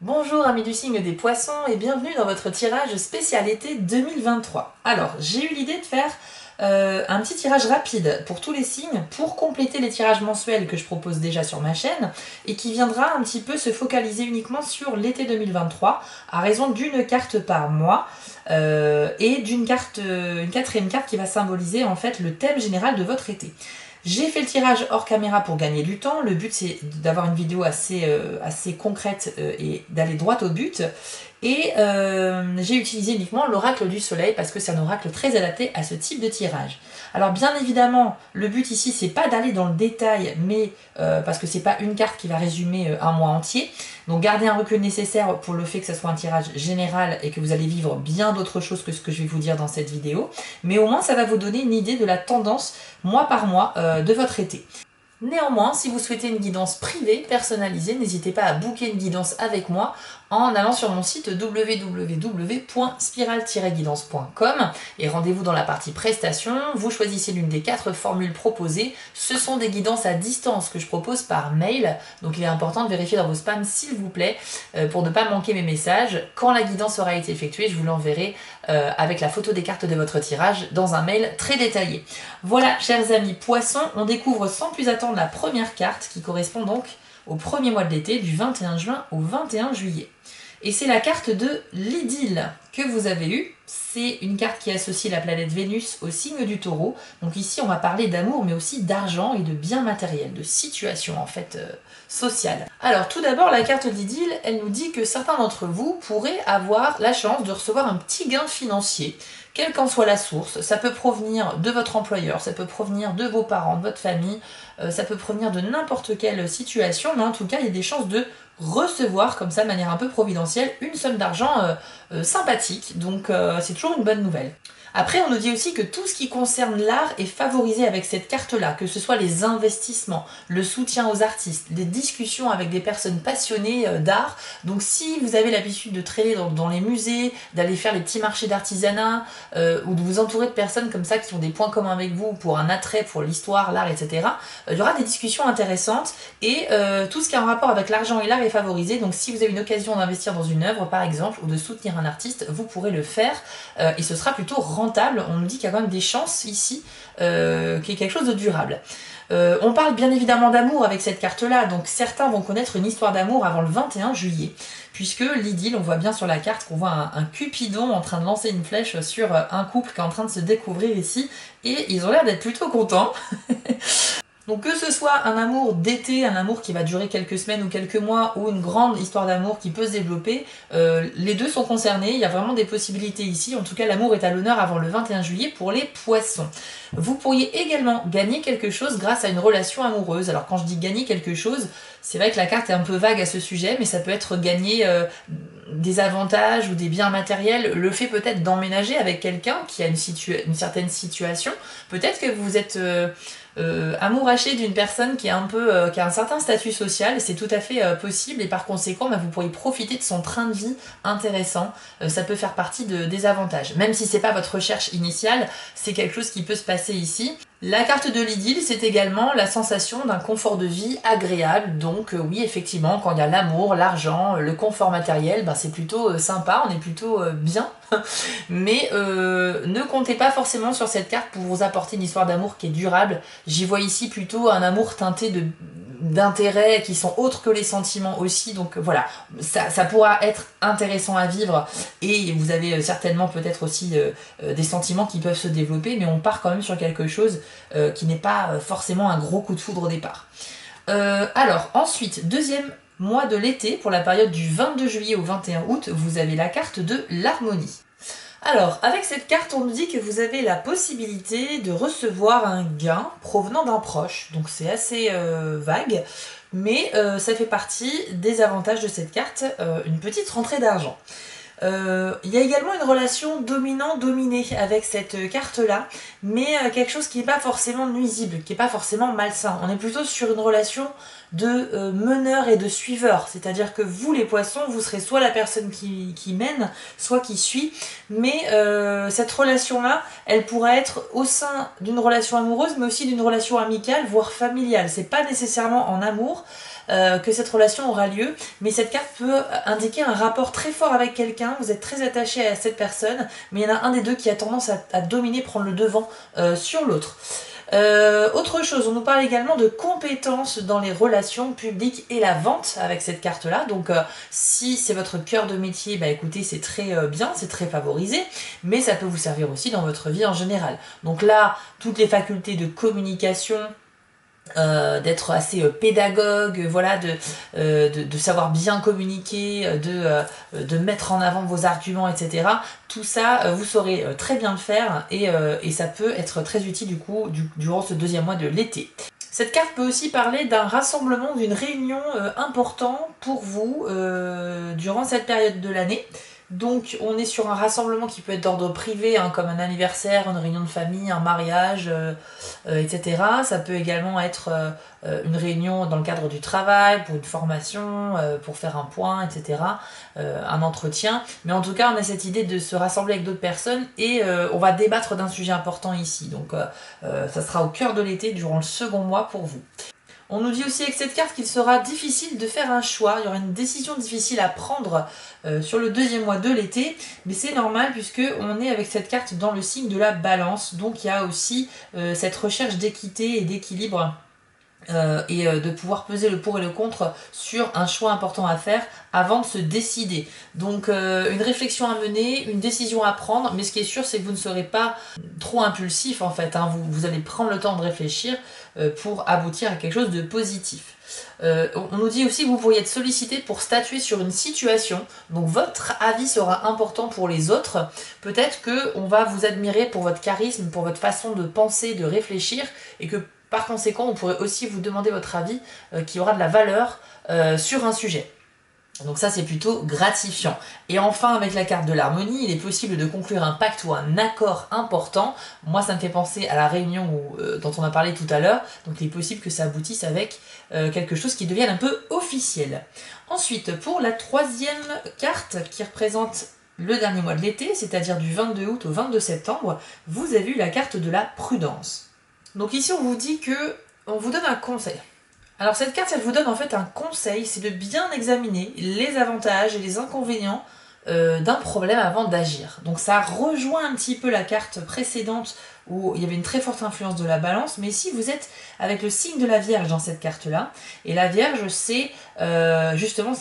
Bonjour amis du signe des poissons et bienvenue dans votre tirage spécial été 2023. Alors, j'ai eu l'idée de faire un petit tirage rapide pour tous les signes pour compléter les tirages mensuels que je propose déjà sur ma chaîne et qui viendra un petit peu se focaliser uniquement sur l'été 2023 à raison d'une carte par mois et d'une carte, une quatrième carte qui va symboliser en fait le thème général de votre été. J'ai fait le tirage hors caméra pour gagner du temps. Le but c'est d'avoir une vidéo assez concrète et d'aller droit au but. Et j'ai utilisé uniquement l'oracle du soleil parce que c'est un oracle très adapté à ce type de tirage. Alors bien évidemment, le but ici c'est pas d'aller dans le détail, mais parce que c'est pas une carte qui va résumer un mois entier. Donc gardez un recul nécessaire pour le fait que ce soit un tirage général et que vous allez vivre bien d'autres choses que ce que je vais vous dire dans cette vidéo. Mais au moins ça va vous donner une idée de la tendance mois par mois de votre été. Néanmoins, si vous souhaitez une guidance privée, personnalisée, n'hésitez pas à booker une guidance avec moi en allant sur mon site www.spiral-guidance.com et rendez-vous dans la partie prestations. Vous choisissez l'une des 4 formules proposées. Ce sont des guidances à distance que je propose par mail, donc il est important de vérifier dans vos spams s'il vous plaît pour ne pas manquer mes messages. Quand la guidance aura été effectuée, je vous l'enverrai avec la photo des cartes de votre tirage dans un mail très détaillé. Voilà, chers amis poissons, on découvre sans plus attendre la première carte qui correspond donc au premier mois de l'été, du 21 juin au 21 juillet. Et c'est la carte de l'idylle que vous avez eue. C'est une carte qui associe la planète Vénus au signe du Taureau. Donc ici, on va parler d'amour, mais aussi d'argent et de biens matériels, de situation en fait sociale. Alors tout d'abord, la carte d'idylle, elle nous dit que certains d'entre vous pourraient avoir la chance de recevoir un petit gain financier. Quelle qu'en soit la source, ça peut provenir de votre employeur, ça peut provenir de vos parents, de votre famille, ça peut provenir de n'importe quelle situation, mais en tout cas, il y a des chances de recevoir comme ça de manière un peu providentielle une somme d'argent sympathique, donc c'est toujours une bonne nouvelle. Après, on nous dit aussi que tout ce qui concerne l'art est favorisé avec cette carte-là, que ce soit les investissements, le soutien aux artistes, les discussions avec des personnes passionnées d'art. Donc si vous avez l'habitude de traîner dans les musées, d'aller faire les petits marchés d'artisanat, ou de vous entourer de personnes comme ça qui ont des points communs avec vous pour un attrait pour l'histoire, l'art, etc., il y aura des discussions intéressantes et tout ce qui est en rapport avec l'argent et l'art est favorisé. Donc si vous avez une occasion d'investir dans une œuvre, par exemple, ou de soutenir un artiste, vous pourrez le faire et ce sera plutôt rentable. On nous dit qu'il y a quand même des chances ici qu'il y ait quelque chose de durable. On parle bien évidemment d'amour avec cette carte-là, donc certains vont connaître une histoire d'amour avant le 21 juillet, puisque l'idylle, on voit bien sur la carte qu'on voit un Cupidon en train de lancer une flèche sur un couple qui est en train de se découvrir ici, et ils ont l'air d'être plutôt contents. Donc que ce soit un amour d'été, un amour qui va durer quelques semaines ou quelques mois, ou une grande histoire d'amour qui peut se développer, les deux sont concernés, il y a vraiment des possibilités ici. En tout cas, l'amour est à l'honneur avant le 21 juillet pour les poissons. Vous pourriez également gagner quelque chose grâce à une relation amoureuse. Alors quand je dis gagner quelque chose, c'est vrai que la carte est un peu vague à ce sujet, mais ça peut être gagner des avantages ou des biens matériels, le fait peut-être d'emménager avec quelqu'un qui a une certaine situation. Peut-être que vous êtes amouraché d'une personne qui est qui a un certain statut social, c'est tout à fait possible et par conséquent vous pourriez profiter de son train de vie intéressant. Ça peut faire partie des avantages. Même si c'est pas votre recherche initiale, c'est quelque chose qui peut se passer ici. La carte de l'idylle, c'est également la sensation d'un confort de vie agréable. Donc oui, effectivement, quand il y a l'amour, l'argent, le confort matériel, c'est plutôt sympa, on est plutôt bien. Mais ne comptez pas forcément sur cette carte pour vous apporter une histoire d'amour qui est durable. J'y vois ici plutôt un amour teinté d'intérêts qui sont autres que les sentiments aussi, donc voilà, ça pourra être intéressant à vivre et vous avez certainement peut-être aussi des sentiments qui peuvent se développer, mais on part quand même sur quelque chose qui n'est pas forcément un gros coup de foudre au départ. Alors ensuite, deuxième mois de l'été, pour la période du 22 juillet au 21 août, vous avez la carte de l'harmonie. Alors, avec cette carte, on nous dit que vous avez la possibilité de recevoir un gain provenant d'un proche. Donc c'est assez vague, mais ça fait partie des avantages de cette carte, une petite rentrée d'argent. Il y a également une relation dominant-dominé avec cette carte-là, mais quelque chose qui n'est pas forcément nuisible, qui n'est pas forcément malsain. On est plutôt sur une relation de meneur et de suiveur, c'est-à-dire que vous les poissons, vous serez soit la personne qui mène, soit qui suit, mais cette relation-là, elle pourrait être au sein d'une relation amoureuse, mais aussi d'une relation amicale, voire familiale. C'est pas nécessairement en amour, que cette relation aura lieu, mais cette carte peut indiquer un rapport très fort avec quelqu'un, vous êtes très attaché à cette personne, mais il y en a un des deux qui a tendance à dominer, prendre le devant sur l'autre. Autre chose, on nous parle également de compétences dans les relations publiques et la vente avec cette carte-là. Donc si c'est votre cœur de métier, bah écoutez, c'est très bien, c'est très favorisé, mais ça peut vous servir aussi dans votre vie en général. Donc là, toutes les facultés de communication, d'être assez pédagogue, voilà, de savoir bien communiquer, de mettre en avant vos arguments, etc. Tout ça, vous saurez très bien le faire et ça peut être très utile du coup durant ce deuxième mois de l'été. Cette carte peut aussi parler d'un rassemblement, d'une réunion important pour vous durant cette période de l'année. Donc on est sur un rassemblement qui peut être d'ordre privé, hein, comme un anniversaire, une réunion de famille, un mariage, etc. Ça peut également être une réunion dans le cadre du travail, pour une formation, pour faire un point, etc. Un entretien. Mais en tout cas, on a cette idée de se rassembler avec d'autres personnes et on va débattre d'un sujet important ici. Donc ça sera au cœur de l'été, durant le second mois pour vous. On nous dit aussi avec cette carte qu'il sera difficile de faire un choix, il y aura une décision difficile à prendre sur le deuxième mois de l'été, mais c'est normal puisque on est avec cette carte dans le signe de la balance, donc il y a aussi cette recherche d'équité et d'équilibre. De pouvoir peser le pour et le contre sur un choix important à faire avant de se décider. Donc une réflexion à mener, une décision à prendre, mais ce qui est sûr c'est que vous ne serez pas trop impulsif en fait, hein. Vous allez prendre le temps de réfléchir pour aboutir à quelque chose de positif. On nous dit aussi que vous pourriez être sollicité pour statuer sur une situation, donc votre avis sera important pour les autres. Peut-être qu'on va vous admirer pour votre charisme, pour votre façon de penser, de réfléchir, et que par conséquent, on pourrait aussi vous demander votre avis qui aura de la valeur sur un sujet. Donc ça, c'est plutôt gratifiant. Et enfin, avec la carte de l'harmonie, il est possible de conclure un pacte ou un accord important. Moi, ça me fait penser à la réunion dont on a parlé tout à l'heure. Donc il est possible que ça aboutisse avec quelque chose qui devienne un peu officiel. Ensuite, pour la troisième carte qui représente le dernier mois de l'été, c'est-à-dire du 22 août au 22 septembre, vous avez eu la carte de la prudence. Donc ici, on vous dit que on vous donne un conseil. Alors cette carte, elle vous donne en fait un conseil, c'est de bien examiner les avantages et les inconvénients d'un problème avant d'agir. Donc ça rejoint un petit peu la carte précédente où il y avait une très forte influence de la balance, mais ici vous êtes avec le signe de la Vierge dans cette carte-là. Et la Vierge, c'est justement,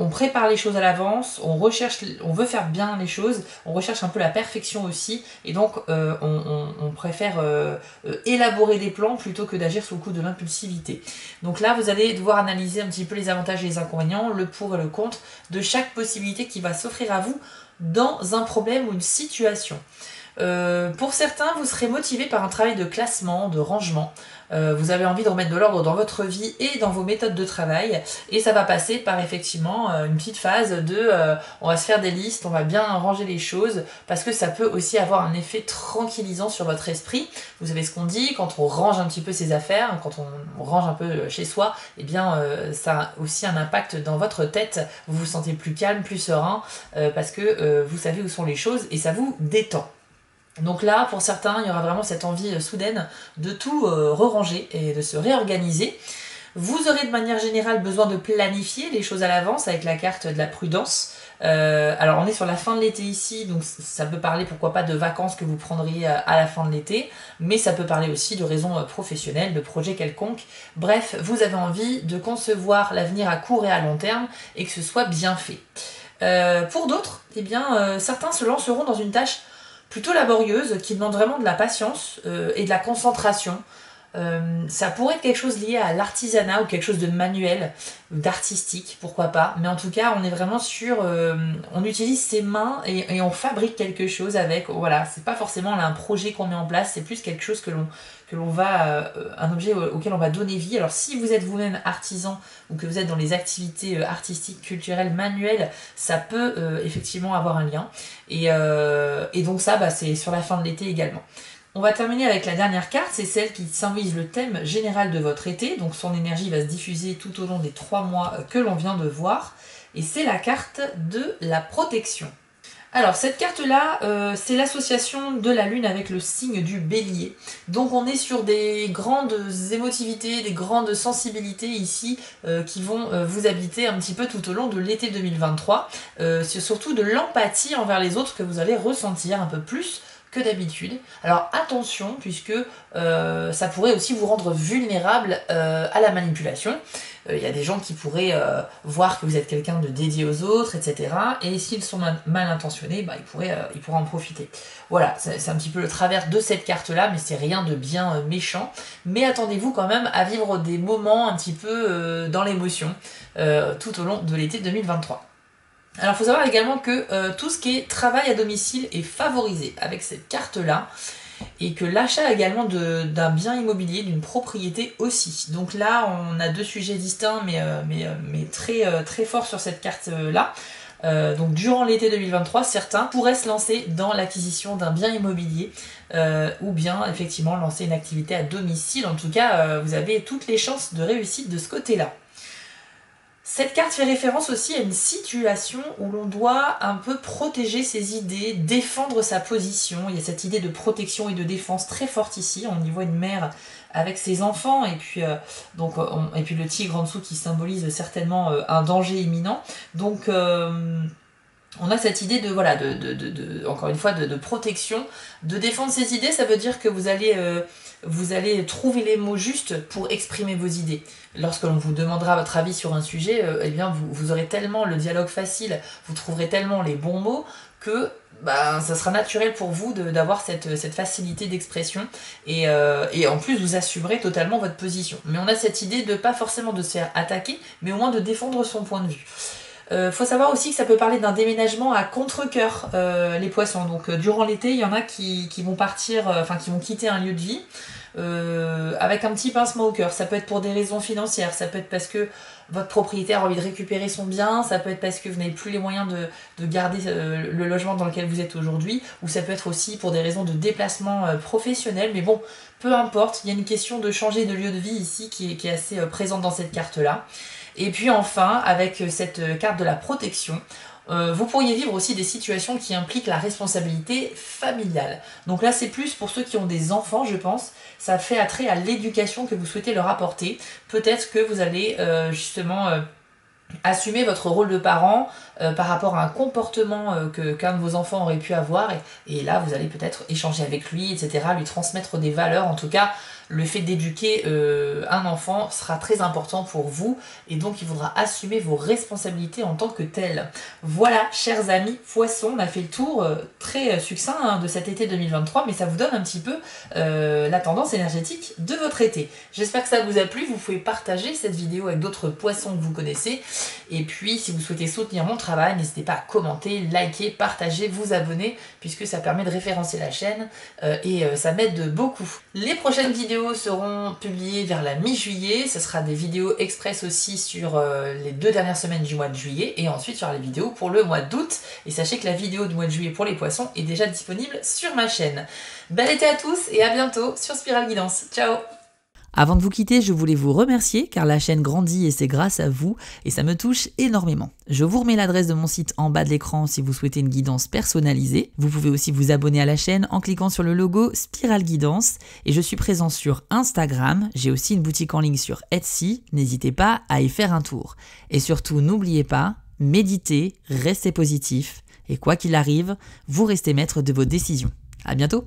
on prépare les choses à l'avance, on veut faire bien les choses, on recherche un peu la perfection aussi, et donc on préfère élaborer des plans plutôt que d'agir sous le coup de l'impulsivité. Donc là, vous allez devoir analyser un petit peu les avantages et les inconvénients, le pour et le contre de chaque possibilité qui va s'offrir à vous dans un problème ou une situation. Pour certains, vous serez motivé par un travail de classement, de rangement. Vous avez envie de remettre de l'ordre dans votre vie et dans vos méthodes de travail. Et ça va passer par effectivement une petite phase de on va se faire des listes, on va bien ranger les choses, parce que ça peut aussi avoir un effet tranquillisant sur votre esprit. Vous savez ce qu'on dit, quand on range un petit peu ses affaires, quand on range un peu chez soi, eh bien ça a aussi un impact dans votre tête. Vous vous sentez plus calme, plus serein, parce que vous savez où sont les choses et ça vous détend. Donc là, pour certains, il y aura vraiment cette envie soudaine de tout re-ranger et de se réorganiser. Vous aurez de manière générale besoin de planifier les choses à l'avance avec la carte de la prudence. Alors on est sur la fin de l'été ici, donc ça peut parler pourquoi pas de vacances que vous prendriez à la fin de l'été, mais ça peut parler aussi de raisons professionnelles, de projets quelconques. Bref, vous avez envie de concevoir l'avenir à court et à long terme et que ce soit bien fait. Pour d'autres, eh bien, certains se lanceront dans une tâche plutôt laborieuse, qui demande vraiment de la patience et de la concentration. Ça pourrait être quelque chose lié à l'artisanat ou quelque chose de manuel, d'artistique, pourquoi pas. Mais en tout cas, on est vraiment sur... on utilise ses mains et on fabrique quelque chose avec... Voilà, c'est pas forcément là, un projet qu'on met en place, c'est plus quelque chose que l'on va... un objet auquel on va donner vie. Alors si vous êtes vous-même artisan ou que vous êtes dans les activités artistiques, culturelles, manuelles, ça peut effectivement avoir un lien. Et donc ça, c'est sur la fin de l'été également. On va terminer avec la dernière carte, c'est celle qui symbolise le thème général de votre été, donc son énergie va se diffuser tout au long des 3 mois que l'on vient de voir, et c'est la carte de la protection. Alors cette carte-là, c'est l'association de la Lune avec le signe du Bélier. Donc on est sur des grandes émotivités, des grandes sensibilités ici qui vont vous habiter un petit peu tout au long de l'été 2023. C'est surtout de l'empathie envers les autres que vous allez ressentir un peu plus que d'habitude. Alors attention, puisque ça pourrait aussi vous rendre vulnérable à la manipulation. Il y a des gens qui pourraient voir que vous êtes quelqu'un de dédié aux autres, etc. Et s'ils sont mal intentionnés, bah, ils pourraient en profiter. Voilà, c'est un petit peu le travers de cette carte-là, mais c'est rien de bien méchant. Mais attendez-vous quand même à vivre des moments un petit peu dans l'émotion tout au long de l'été 2023. Alors il faut savoir également que tout ce qui est travail à domicile est favorisé avec cette carte-là et que l'achat également d'un bien immobilier, d'une propriété aussi. Donc là, on a deux sujets distincts mais très forts sur cette carte-là. Donc durant l'été 2023, certains pourraient se lancer dans l'acquisition d'un bien immobilier ou bien effectivement lancer une activité à domicile. En tout cas, vous avez toutes les chances de réussite de ce côté-là. Cette carte fait référence aussi à une situation où l'on doit un peu protéger ses idées, défendre sa position. Il y a cette idée de protection et de défense très forte ici. On y voit une mère avec ses enfants et puis, le tigre en dessous qui symbolise certainement un danger imminent. Donc on a cette idée encore une fois, de protection, de défendre ses idées. Ça veut dire que vous allez trouver les mots justes pour exprimer vos idées. Lorsque l'on vous demandera votre avis sur un sujet, eh bien vous aurez tellement le dialogue facile, vous trouverez tellement les bons mots que ça sera naturel pour vous d'avoir cette facilité d'expression et en plus vous assumerez totalement votre position. Mais on a cette idée de pas forcément de se faire attaquer, mais au moins de défendre son point de vue. Faut savoir aussi que ça peut parler d'un déménagement à contre-cœur, les poissons. Donc durant l'été, il y en a qui vont partir, qui vont quitter un lieu de vie avec un petit pincement au cœur. Ça peut être pour des raisons financières, ça peut être parce que votre propriétaire a envie de récupérer son bien, ça peut être parce que vous n'avez plus les moyens de garder le logement dans lequel vous êtes aujourd'hui, ou ça peut être aussi pour des raisons de déplacement professionnel. Mais bon, peu importe, il y a une question de changer de lieu de vie ici qui est assez présente dans cette carte-là. Et puis enfin, avec cette carte de la protection, vous pourriez vivre aussi des situations qui impliquent la responsabilité familiale. Donc là, c'est plus pour ceux qui ont des enfants, je pense. Ça fait attrait à l'éducation que vous souhaitez leur apporter. Peut-être que vous allez assumer votre rôle de parent par rapport à un comportement qu'un de vos enfants aurait pu avoir. Et là, vous allez peut-être échanger avec lui, etc., lui transmettre des valeurs. En tout cas, le fait d'éduquer un enfant sera très important pour vous et donc il faudra assumer vos responsabilités en tant que tel. Voilà, chers amis poissons, on a fait le tour très succinct de cet été 2023, mais ça vous donne un petit peu la tendance énergétique de votre été. J'espère que ça vous a plu, vous pouvez partager cette vidéo avec d'autres poissons que vous connaissez et puis si vous souhaitez soutenir mon travail, n'hésitez pas à commenter, liker, partager, vous abonner puisque ça permet de référencer la chaîne et ça m'aide beaucoup. Les prochaines vidéos seront publiées vers la mi-juillet. Ce sera des vidéos express aussi sur les 2 dernières semaines du mois de juillet et ensuite sur les vidéos pour le mois d'août. Et sachez que la vidéo du mois de juillet pour les poissons est déjà disponible sur ma chaîne. Bel été à tous et à bientôt sur Spirale Guidance. Ciao! Avant de vous quitter, je voulais vous remercier car la chaîne grandit et c'est grâce à vous et ça me touche énormément. Je vous remets l'adresse de mon site en bas de l'écran si vous souhaitez une guidance personnalisée. Vous pouvez aussi vous abonner à la chaîne en cliquant sur le logo Spirale Guidance et je suis présent sur Instagram. J'ai aussi une boutique en ligne sur Etsy. N'hésitez pas à y faire un tour. Et surtout, n'oubliez pas, méditez, restez positif et quoi qu'il arrive, vous restez maître de vos décisions. À bientôt!